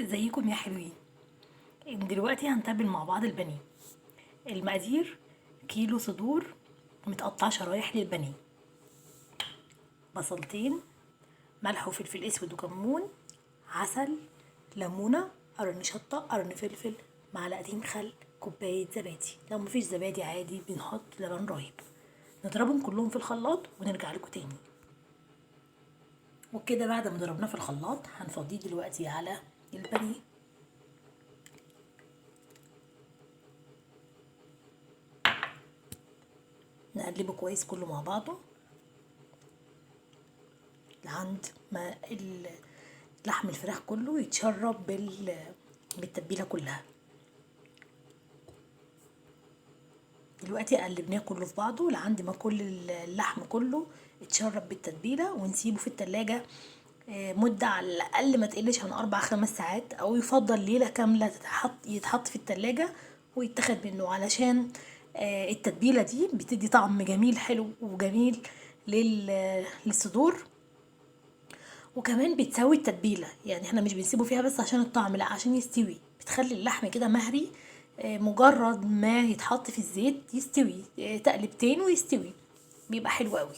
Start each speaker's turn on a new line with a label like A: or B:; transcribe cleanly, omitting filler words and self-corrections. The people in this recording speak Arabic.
A: ازيكم يا حلوين؟ دلوقتي هنتبل مع بعض البانيه. المقادير: كيلو صدور متقطع شرايح للبانيه، بصلتين، ملح وفلفل اسود وكمون، عسل، ليمونه، قرن شطه، قرن فلفل، معلقتين خل، كوبايه زبادي. لو مفيش زبادي عادي بنحط لبن رايب. نضربهم كلهم في الخلاط ونرجع لكم تاني. وكده بعد ما ضربناه في الخلاط هنفضيه دلوقتي على البانيه. نقلبه كويس كله مع بعضه لعند ما لحم الفراخ كله يتشرب بالتتبيله كلها. دلوقتي قلبناه كله في بعضه لعند ما كل اللحم كله يتشرب بالتتبيله، ونسيبه في التلاجة مدة على الأقل ما تقلش عن 4-5 ساعات، أو يفضل ليلة كاملة يتحط في التلاجة ويتاخد منه، علشان التتبيلة دي بتدي طعم جميل حلو وجميل للصدور. وكمان بتسوي التتبيله، يعني احنا مش بنسيبه فيها بس عشان الطعم، لا عشان يستوي، بتخلي اللحم كده مهري. مجرد ما يتحط في الزيت يستوي، تقلبتين ويستوي، بيبقى حلو قوي.